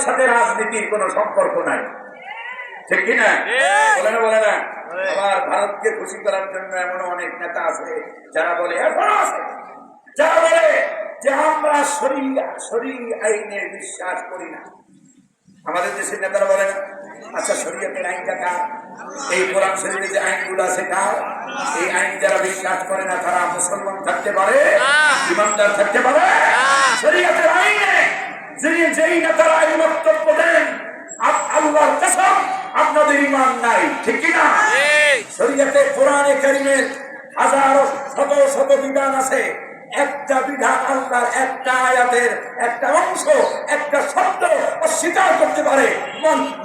সাথে রাজনীতির কোনো সম্পর্ক নাই, ঠিক কিনা? বলে না? আবার ভারতকে খুশি করার জন্য এমন অনেক নেতা আছে যারা বলে, এখনো আছে যারা বলে যে আমরা শরীয়ত আইনে বিশ্বাস করি না। আমাদের দেশের নেতারা বলে না, আচ্ছা শরীয়তের আইনটা কার? এই কোরআন শরীফে যে আইনগুলো আছে কার? এই আইন যারা বিশ্বাস করে না তারা মুসলমান থাকতে পারে, ইমানদার থাকতে পারে? শরীয়তের আইনে যেই নেতারা এই বক্তব্য দেন, আল্লাহর কসম আপনাদের ঈমান নাই, ঠিক কি না? শরীয়তে কোরআনে কারীমের হাজারো শত বিধান আছে, একটা বিধান আল্লাহর একটা আয়াতের একটা অংশ একটা শব্দ অস্বীকার করতে পারে,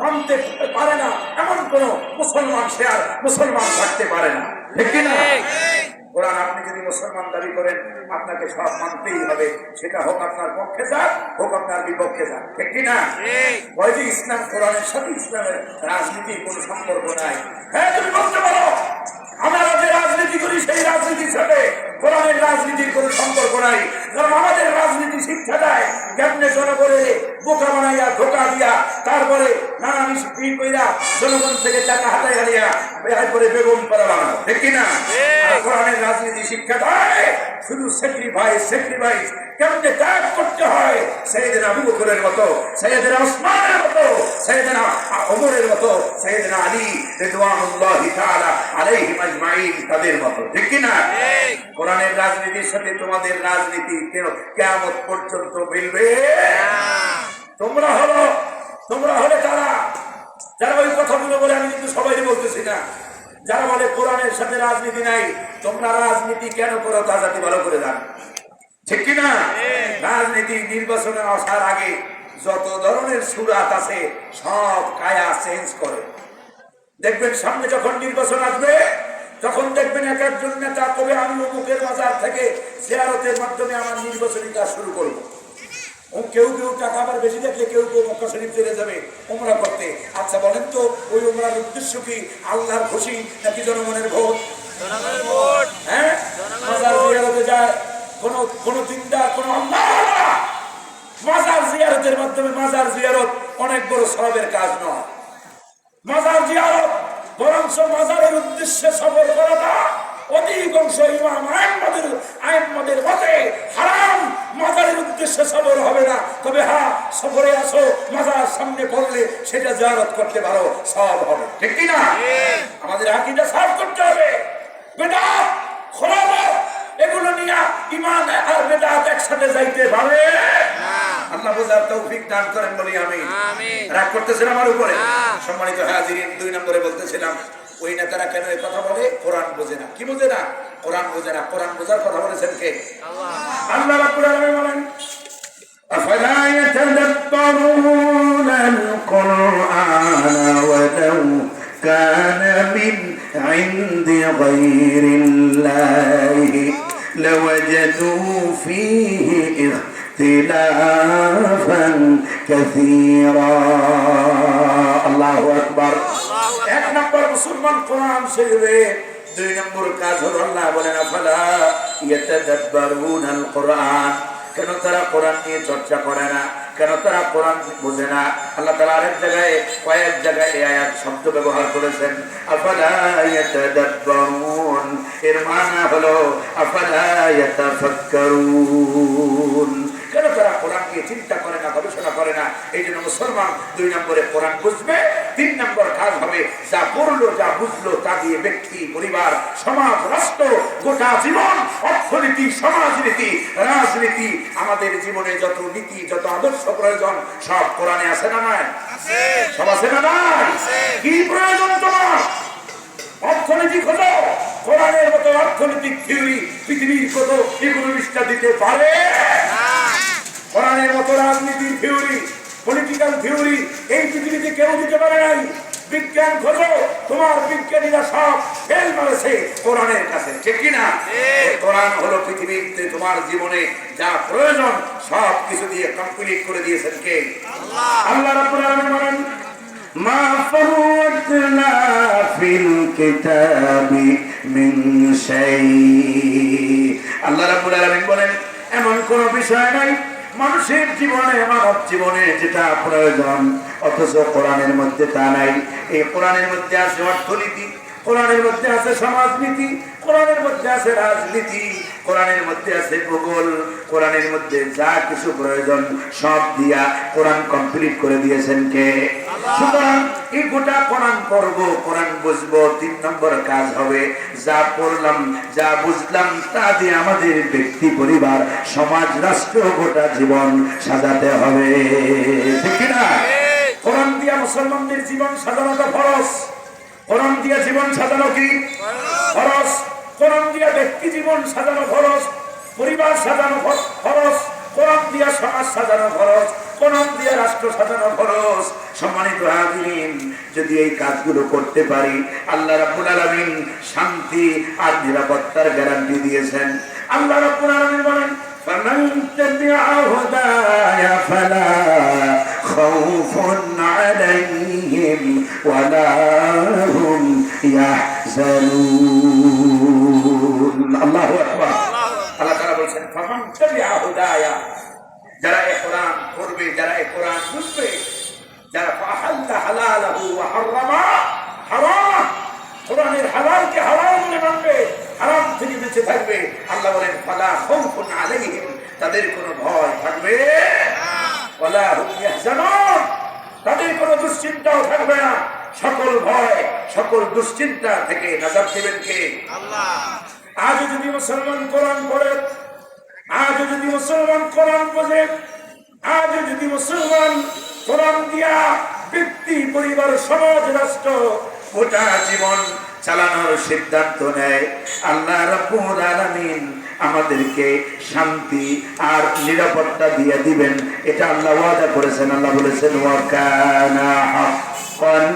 মানতে পারে না, এমন কোন মুসলমান সে আর মুসলমান থাকতে পারে না, ঠিক কি না? কোরআন আপনি যদি মুসলমান দাবি করেন আপনাকে সব মানতেই হবে, সেটা হোক আপনার পক্ষে যাক হোক আপনার বিপক্ষে যাক, ঠিক কি না? ওই যে ইসলাম, কোরআনের সাথে ইসলামের রাজনীতির কোনো সম্পর্ক নাই। হ্যাঁ, তুমি বলতে পারো আমরা যে রাজনীতি করি সেই রাজনীতির সাথে কোরআনের রাজনীতির কোনো সম্পর্ক নাই। কারণ আমাদের রাজনীতি শিক্ষা দেয় কেমনে জনগণের বোকা বানাইয়া ধোকা দিয়া তারপরে নানা মিষ্টি কইরা জনগণ থেকে টাকা হাতায় হারিয়া বেহাই করে বেগম করা বানাও, ঠিক কিনা? কোরআনের রাজনীতি শিক্ষা দেয় শুধু স্যাক্রিফাইস কেমনে ত্যাগ করতে হয়, সাইয়েদনা আবু বকরের মতো, সাইয়েদনা ওসমানের মতো, সাইয়েদনা ওমরের মতো, সাইয়েদনা আলী রিদওয়ানুল্লাহি তাআলা আলাইহিম আজমাইন তাদের মতো, ঠিক কি না? কোরআনের রাজনীতির সাথে তোমাদের রাজনীতি কিয়ামত পর্যন্ত মিলবে। তোমরা হলে তারা যারা ওই কথাগুলো বলে, আমি কিন্তু সবাই বলতেছি না, যারা বলে কোরআনের সাথে রাজনীতি নাই, তোমরা রাজনীতি কেন করো তা জাতি ভালো করে জানো, ঠিক কিনা? রাজনীতি নির্বাচনে আসার আগে যত ধরনের সুরাত আছে সব কায়া চেঞ্জ করে। দেখবেন সামনে যখন নির্বাচন আসবে তখন দেখবেন এক একজন নেতা কবে আমি অমুকের বাজার থেকে জিয়ারতের মাধ্যমে আমার নির্বাচনী কাজ শুরু করবো। কেউ টাকা আবার বেশি দেখলে কেউ মক্কা শরীফ চলে যাবে ওমরা করতে। আচ্ছা বলেন তো, ওই ওমরার উদ্দেশ্য কি আল্লাহর খুশি নাকি জনগণের ভোট? হ্যাঁ, মাজার জিয়ারতে যায় কোন দিনদার কোন আল্লাহ, মাজার জিয়ারতের মাধ্যমে মাজার জিয়ারত অনেক বড় সওয়াবের কাজ নয়। মাজার জিয়ারত বরঞ্চ মাজারের উদ্দেশ্যে সফর করাটা অধিকাংশ ইমাম আইম্মাদের মতে হারাম। মাজারের উদ্দেশ্যে সফর হবে না, তবে হ্যাঁ সফরে আসো মাজার সামনে পড়লে সেটা জিয়ারত করতে পারো, সওয়াব হবে, ঠিক কি না? আমাদের আকীদা সাফ করতে হবে। বেদাত খুরাফাত এগুলো নিয়ে ইমান আর বেদাত একসাথে যাইতে পারে না। আল্লাহ বোঝার তৌফিক দান করেন বলি আমিন। রাগ করতেছেন আমার উপরে? সম্মানিত হাজিরিন, 2 নম্বরে বলতেছিলাম ওই নেতারা কেন এই কথা বলে? কোরআন বোঝে না। কি বোঝে না? কোরআন বোঝে না। কোরআন বোঝার কথা বলেছেন কে? আল্লাহ রাব্বুল আলামিন বলেন, আফালা ইয়াতাদাব্বারুনাল কুরআনা ওয়ালাউ কানা মিন ইনদি গায়রিল্লাহি লাওয়াজাদু ফীহি ইখতিলাফান কাসীরা। আল্লাহু আকবার। 1 নম্বর মুসলমান কোরআন শিখবে। 2 নম্বর কাজ হলো আল্লাহ বলেন আফালা ইয়াতাদাব্বারুনাল কুরআন, কেন তারা কোরআন নিয়ে চর্চা করে না? কেন তারা কোরআন বোঝে না? আল্লাহ তাআলা আরেক জায়গায় কয়েক জায়গায় এই আয়াত শব্দ ব্যবহার করেছেন, আফালা ইয়াতাদাব্বারুন। এর মানে হলো আফালা ইয়াতাফাক্কারুন। কেন তারা কোরআন নিয়ে চিন্তা করে না, গবেষণা করে না? এই জন্য মুসলমান 2 নম্বরে কোরআন বুঝবে। 3 নম্বর কাজ হবে যা পড়লো যা বুঝলো তা দিয়ে ব্যক্তি, পরিবার, সমাজ, রাষ্ট্র, গোটা জীবন, অর্থনীতি, সমাজনীতি, রাজনীতি, আমাদের জীবনে যত নীতি যত আদর্শ প্রয়োজন সব কোরআনে আছে না নাই? সব আছে না নাই? কি প্রয়োজন তোমার? অর্থনীতি খোঁজো, কোরআনের মতো অর্থনৈতিক থিওরি পৃথিবীর কত ইকোনমিস্টরা দিতে পারে? কোরআনের মতো রাজনীতির থিওরি, পলিটিক্যাল থিওরি এই পৃথিবীতে কেউ দিতে পারে নাই। বিজ্ঞান খোঁজো, তোমার বিজ্ঞানীরা সব ফেল মারেছে কোরআনের কাছে, ঠিক কিনা? কোরআন হলো পৃথিবীতে তোমার জীবনে যা প্রয়োজন সব কিছু দিয়ে কমপ্লিট করে দিয়েছেন কে? আল্লাহ রাব্বুল আলামিন বলেন, মা ফাররাতনা ফিল কিতাবি মিন শাই। আল্লাহ রাব্বুল আলামিন বলেন এমন কোন বিষয় নাই মানুষের জীবনে, মানব জীবনে যেটা প্রয়োজন, অথচ কোরআনের মধ্যে তা নাই। এই কোরআনের মধ্যে আছে অর্থনীতি, কোরআনের মধ্যে আছে সমাজনীতি, কোরআনের মধ্যে আছে রাজনীতি, কোরআনের মধ্যে আছে ভূগোল, কোরআনের মধ্যে যা কিছু প্রয়োজন সব দিয়া কোরআন কমপ্লিট করে দিয়েছেন কে? সুতরাং এই গোটা কোরআন পড়বো, কোরআন বুঝবো, 3 নম্বর কাজ হবে যা পড়লাম, যা বুঝলাম তা দিয়ে আমাদের ব্যক্তি, পরিবার, সমাজ, রাষ্ট্র, গোটা জীবন সাজাতে হবে, ঠিক না? কোরআন দিয়া মুসলমানদের জীবন সাজানোটা ফরজ। কোরআন দিয়া জীবন সাজানো কি ফরজ? কোরআন দিয়া ব্যক্তি জীবন সাজানো ফরজ, পরিবার সাজানো ফরজ, কোরআন দিয়া সমাজ সাজানো ফরজ, কোরআন দিয়া রাষ্ট্র সাজানো ফরজ। সম্মানিত হাজিরিন, যদি এই কাজগুলো করতে পারি, আল্লাহ রাব্বুল আলামিন শান্তি আর নিরাপত্তার গ্যারান্টি দিয়েছেন। আল্লাহ রাব্বুল আলামিন বলেন, فمن تبع هداي فلا خوف عليهم ولا هم يحزنون। আল্লাহু আকবার। আল্লাহ তাআলা বলেন, فمن تبع هداي, যারা এই কোরআন পড়বে, যারা এই কোরআন বুঝবে, যারা ফাহাল্লা হালালাহু ওয়া হারামা হারাম, কোরআনের হালালকে হালাল বলে মানবে, হারাম থেকে বেঁচে থাকবে, আল্লাহ বলেন ফালা খাউফুন আলাইহিম, তাদের কোনো ভয় থাকবে না, ওয়ালা হুম ইয়াহজানুন, তাদের কোনো দুশ্চিন্তাও থাকবে না। সকল ভয়, সকল দুশ্চিন্তা থেকে নাজাত দিবেন কে? আল্লাহ। আজ যদি মুসলমান কোরআন পড়ে, আজ যদি মুসলমান কোরআন বোঝে, আজ যদি মুসলমান কোরআন দিয়া ব্যক্তি, পরিবার, সমাজ, রাষ্ট্র, গোটা জীবন চালানোর সিদ্ধান্ত নেয়, আল্লাহ রাব্বুল আলামিন আমাদেরকে শান্তি আর নিরাপত্তা দিয়ে দিবেন। এটা আল্লাহ ওয়াদা করেছেন। আল্লাহ বলেছেন, ওয়া কানা হাক্কান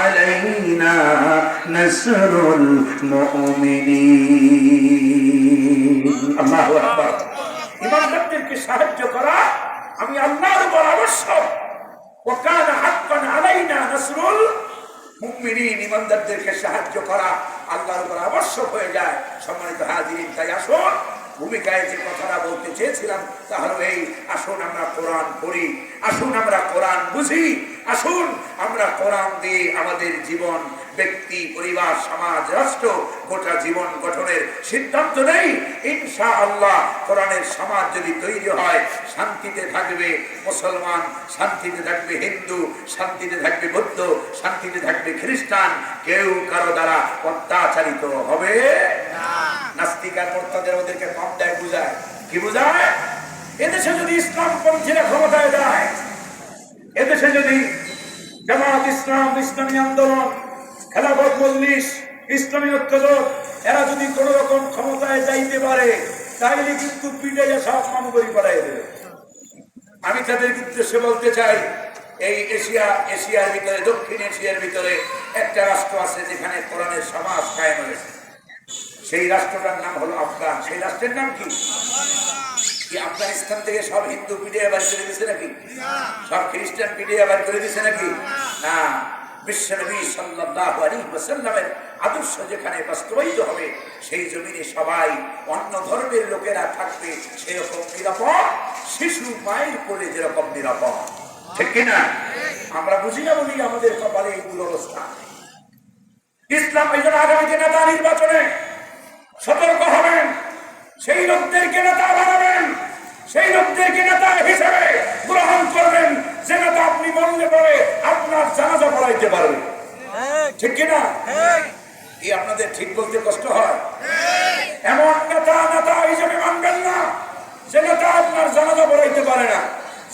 আলাইনা নাসরুল মুমিনিন। আল্লাহু আকবার। ইমানদারদেরকে সাহায্য করা আমি আল্লাহর উপর আবশ্যক। ওয়া কানা হাক্কান আলাইনা নাসরুল মুমিনিন, ইমানদারদেরকে সাহায্য করা আল্লাহর উপর আবশ্যক হয়ে যায়। সম্মানিত হাজিরিন, তাই আসুন, ভূমিকায় যে কথাটা বলতে চেয়েছিলাম তা হলো এই, আসুন আমরা কোরআন পড়ি, আসুন আমরা কোরআন বুঝি, আসুন আমরা কোরআন দিয়ে আমাদের জীবন, ব্যক্তি, পরিবার, সমাজ, রাষ্ট্র, গোটা জীবন গঠনের সিদ্ধান্ত নেই। ইনশাআল্লাহ কোরআনের সমাজ যদি তৈরি হয়, শান্তিতে থাকবে মুসলমান, শান্তিতে থাকবে হিন্দু, শান্তিতে থাকবে বৌদ্ধ, শান্তিতে থাকবে খ্রিস্টান, কেউ কারো দ্বারা অত্যাচারিত হবে না। নাস্তিক আর মুরতাদের ওদেরকে কম দেয়, বুঝায় কি বুঝায়? এদেশে যদি ইসলামপন্থীরা ক্ষমতায় যায়, এদেশে যদি জামাত ইসলাম, ইসলামী আন্দোলন, খেলাফত মজলিস, ইসলামী ঐক্যজোট, এরা যদি কোন রকম ক্ষমতায় যাইতে পারে, তাইলে কিন্তু পিটাইয়া সব মামুগরি করাই দেবে। আমি তাদের উদ্দেশ্যে বলতে চাই, এই এশিয়ার ভিতরে, দক্ষিণ এশিয়ার ভিতরে একটা রাষ্ট্র আছে যেখানে কোরআনের সমাজ কায়েম হয়েছে। সেই রাষ্ট্রটার নাম হলো আফগান। সেই রাষ্ট্রের নাম কি? আফগানিস্তান থেকে সব হিন্দু পিটিয়ে বাড়ি করে দিচ্ছে নাকি? সব খ্রিস্টান পিটিয়ে বাড়ি করে দিচ্ছে নাকি? না। বিশ্বনবী সাল্লাল্লাহু আলাইহি ওয়াসাল্লামের আদর্শ যেখানে বাস্তবায়িত হবে, সেই জমিনে সবাই অন্য ধর্মের লোকেরা থাকবে সেরকম নিরাপদ, শিশু মায়ের কোলে যেরকম নিরাপদ, ঠিক কিনা? আমরা বুঝি না বলি আমাদের কপালে এইগুলো অবস্থা। ইসলাম এই জন্য আগামীতে নেতা নির্বাচনে সতর্ক হবেন, সেই লোকদেরকে নেতা বানাবেন, সেই লোকদেরকে নেতা হিসেবে গ্রহণ করবেন যে নেতা আপনি বললে পরে আপনার জানাজা পড়াইতে পারবে, ঠিক কিনা? এই আপনাদের ঠিক বলতে কষ্ট হয়? এমন নেতা হিসেবে মানবেন না যে নেতা আপনার জানাজা পড়াইতে পারে না,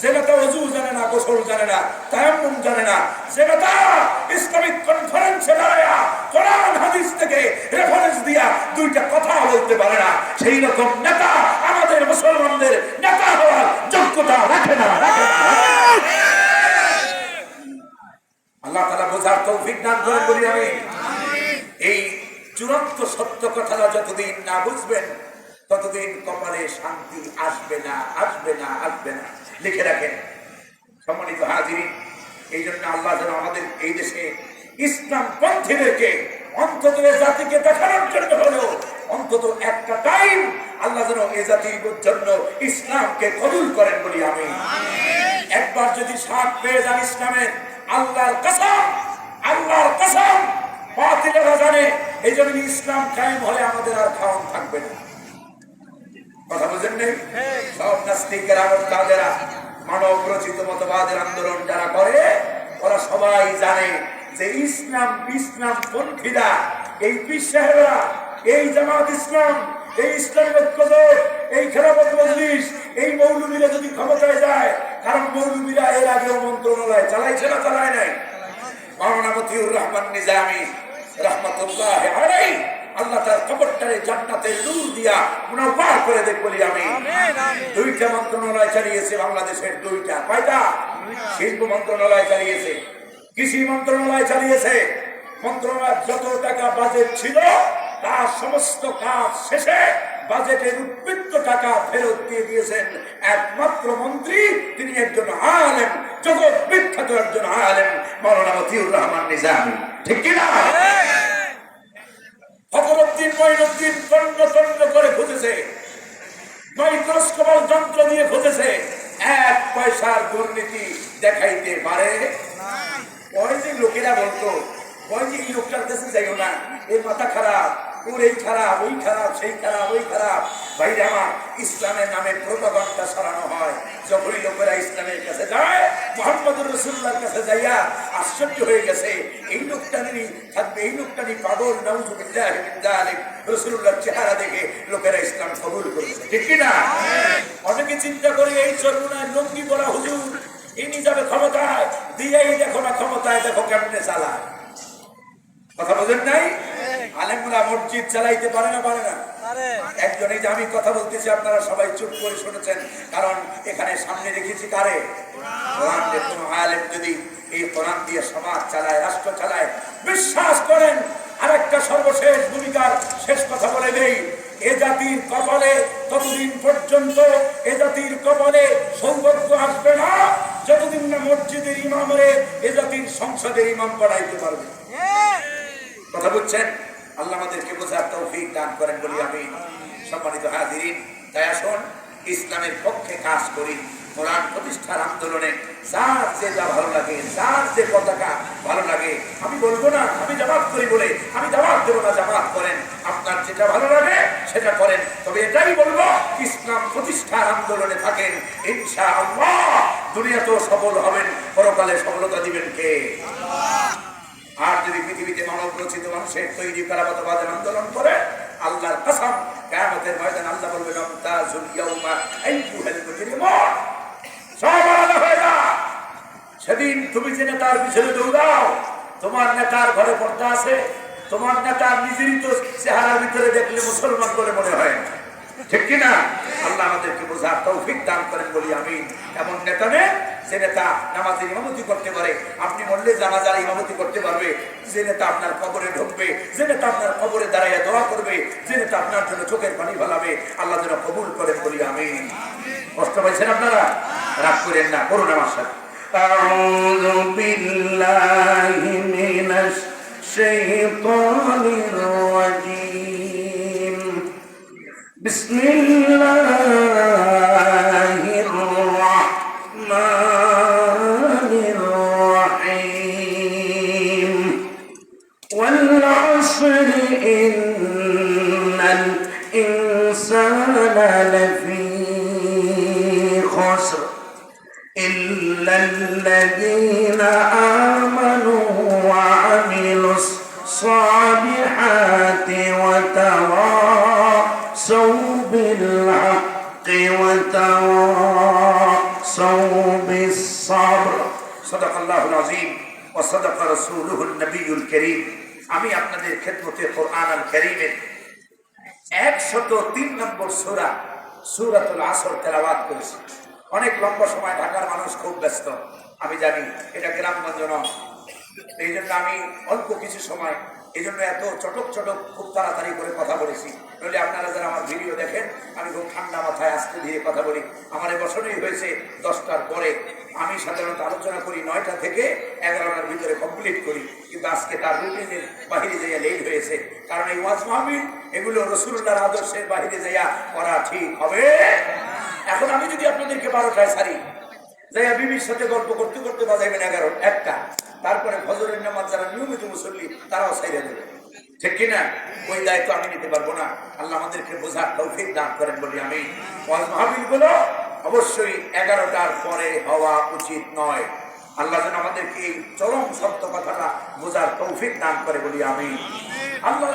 যে নেতা ওযু জানে না, গোসল জানে না, তায়াম্মুম জানে না, যে নেতা ইসলামিক কনফারেন্সে দাঁড়ায়া কোরআন হাদিস থেকে রেফারেন্স দিয়া দুইটা কথা বলতে পারে না, সেই রকম নেতা আমাদের মুসলমানদের নেতা হওয়ার যোগ্যতা রাখে না। আল্লাহ তাআলা বোঝার তৌফিক দান করেন বলি আমি। এই চূড়ান্ত সত্য কথাটা যতদিন না বুঝবেন ততদিন কপালে শান্তি আসবে না, আসবে না, আসবে না। লিখে রাখেন সম্মানিত হাজিরিন। এই জন্য আল্লাহ যেন আমাদের এই দেশে ইসলাম পন্থীদেরকে অন্তত জাতিকে দেখানোর জন্য হলেও অন্তত একটা টাইম আল্লাহ যেন এ জাতির জন্য ইসলামকে কবুল করেন বলি আমি। একবার যদি সাথ পেয়ে যান ইসলামের, আল্লাহর কসম, আল্লাহর কসম, বাতিলেরা জানে এই জন্য ইসলাম কায়েম হলে আমাদের আর খাওয়ান থাকবে না। কথা বুঝেন নেই? সব নাস্তিকেরা তাদেরা মানব রচিত মতবাদের আন্দোলন যারা করে, ওরা সবাই জানে যে ইসলাম পন্থীরা, এই পীর সাহেবরা, এই জামাত ইসলাম, এই ইসলামী ঐক্যজোট, এই খেলাফত মজলিস, এই মৌলবীরা যদি ক্ষমতায় যায়, কারণ মৌলবীরা এর আগেও মন্ত্রণালয় চালাইছে না, চালায় নাই। মাওলানা মতিউর রহমান নিজামী রাহমাতুল্লাহ আলাইহি, আল্লাহ তার কবরটারে জান্নাতের নূর দিয়া মুনাওয়ার করে দেখ বলি আমি। দুইটা মন্ত্রণালয় চালিয়েছে বাংলাদেশের, দুইটা। কয়টা? শিল্প মন্ত্রণালয় চালিয়েছে, কৃষি মন্ত্রণালয় চালিয়েছে। মন্ত্রণালয়ের যত টাকা বাজেট ছিল তার সমস্ত কাজ শেষে বাজেটের উৎপৃত্ত টাকা ফেরত দিয়ে দিয়েছেন একমাত্র মন্ত্রী, তিনি একজন আলেম, জগৎ বিখ্যাত একজন আলেম, মাওলানা মতিউর রহমান নিজামী। ঠিক কিনা? ফখরুদ্দিন মঈনুদ্দিন তন্ন তন্ন করে খুঁজেছে, মাইক্রোস্কোপ যন্ত্র দিয়ে খুঁজেছে, এক পয়সার দুর্নীতি দেখাইতে পারে। ওই যে লোকেরা বলতো, ওই যে এই লোকটার কাছে যাইও না, এর মাথা খারাপ, ওর এই খারাপ, ওই খারাপ, সেই খারাপ, ওই খারাপ। ভাইরে আমার, ইসলামের নামে প্রোপাগান্ডা ছড়ানো হয়। যখনই লোকেরা ইসলামের কাছে যায়, মুহাম্মদুর রাসূলুল্লাহর কাছে যাইয়া আশ্চর্য হয়ে গেছে, এই লোকটারই থাকবে, এই লোকটারই পাগল, নাউযুবিল্লাহি মিন যালিক। রাসূলুল্লাহর চেহারা দেখে লোকেরা ইসলাম কবুল করেছে। ঠিক কি না? অনেকে চিন্তা করে এই চরমুনার লঙ্গি পরা হুজুর, ইনি যাবে ক্ষমতায়, দিয়েই দেখো না ক্ষমতায়, দেখো কেমনে চালায়। কথা বোঝেন নাই? আলেমরা মসজিদ চালাইতে পারে না, পারে না? একজন, এই যে আমি কথা বলতেছি আপনারা সবাই চুপ করে শুনেছেন, কারণ এখানে সামনে রেখেছি কারে? কোরআন। কোন আলেম যদি এই কোরআন দিয়ে সমাজ চালায়, রাষ্ট্র চালায়, বিশ্বাস করেন, আরেকটা সর্বশেষ ভূমিকার শেষ কথা বলে দেই, এ জাতির কপালে ততদিন পর্যন্ত এ জাতির কপালে সৌভাগ্য আসবে না যতদিন না মসজিদের ইমামরে এ জাতির সংসদের ইমাম বানাইতে পারবে। কথা বুঝছেন? আল্লাহ আমাদেরকে বোঝার তৌফিক দান করেন বলি আমি। সম্মানিত হাজিরিন, তাই আসুন ইসলামের পক্ষে কাজ করি। কোরআন প্রতিষ্ঠার আন্দোলনে যার যেটা ভালো লাগে, যার যে পতাকা ভালো লাগে, আমি বলবো না আমি জামাত করি বলে আমি দাওয়াত দেবো না জামাত করেন, আপনার যেটা ভালো লাগে সেটা করেন। তবে এটাই বলবো, ইসলাম প্রতিষ্ঠার আন্দোলনে থাকেন, ইনশাআল্লাহ দুনিয়াতেও সফল হবেন, পরকালে সফলতা দিবেন কে? আর যদি পৃথিবীতে মানব রচিত মানুষের তৈরি করা মতবাদের আন্দোলন করে, আল্লাহর কসম, কিয়ামতের ময়দানে আল্লাহ বলবেন, আমতাজুল ইয়াউমা আইয়ুহাল মুজরিমুন, সব আলাদা হয়ে যা। সেদিন তুমি যে নেতার পিছনে দৌড়াও, তোমার নেতার ঘরে পর্দা আছে, তোমার নেতার নিজেরই তো চেহারার ভিতরে দেখলে মুসলমান বলে মনে হয় না। ঠিক কিনা? আল্লাহ আমাদেরকে বোঝার তৌফিক দান করেন বলি আমিন। এমন নেতা নেই যে নেতা নামাজের ইমামতি করতে পারে, আপনি বললে জানাজার ইমামতি করতে পারবে, যে নেতা আপনার কবরে ঢুকবে, যে নেতা আপনার কবরে দাঁড়াইয়া দোয়া করবে, যে নেতা আপনার জন্য চোখের পানি ফেলাবে, আল্লাহ যেন কবুল করেন বলি আমিন। কষ্ট পাইছেন আপনারা? রাগ করেন না, করুন আমার সাথে। আউযু বিল্লাহি মিনাশ শাইতানির রাজীম। বিসমিল্লাহির রাহমানির রাহিম। ওয়াল আসরি ইন্নাল ইনসানা লাফি খুসর إلا الذين آمنوا وعملوا الصالحات وتواصوا بالحق وتواصوا بالصبر صدق الله العظيم وصدق رسوله النبي الكريم। আমি আপনাদের খেদমতে কোরআন আল কারীমের 103 নম্বর সূরা সূরাতুল আসর তেলাওয়াত করেছি। অনেক লম্বা সময় ঢাকার মানুষ খুব ব্যস্ত, আমি জানি, এটা গ্রামগঞ্জ নয়, এই জন্য আমি অল্প কিছু সময়, এই জন্য এত চটক চটক খুব তাড়াতাড়ি করে কথা বলেছি। নইলে আপনারা যারা আমার ভিডিও দেখেন, আমি খুব ঠান্ডা মাথায় আস্তে ধীরে কথা বলি। আমার এই বছরই হয়েছে 10টার পরে, আমি সাধারণত আলোচনা করি 9টা থেকে 11টার ভিতরে কমপ্লিট করি, কিন্তু আজকে তার রুটিনের বাহিরে যাইয়া লেট হয়েছে, কারণ এই ওয়াজ মাহফিল এগুলো রাসূলুল্লাহর আদর্শের বাইরে যাইয়া করা ঠিক হবে। এখন আমি যদি আপনাদেরকে 12টায় ছাড়ি, যাইয়া বিবির সাথে গল্প করতে করতে বাজাইবেন 11টা, তারপরে ফজরের নামাজ যারা নিয়মিত মুসল্লি তারাও ছাইড়া দেবে, ঠিক কিনা? ওই দায়িত্ব আমি নিতে পারবো না। আল্লাহ আমাদেরকে বোঝার তৌফিক দান করেন বলি আমি। ওয়াজ মাহফিলগুলো অবশ্যই 11টার পরে হওয়া উচিত নয়। আল্লাহ যেন আমাদেরকে এই চরম সত্য কথাটা বোঝার তৌফিক দান করে বলি আমি। আল্লাহ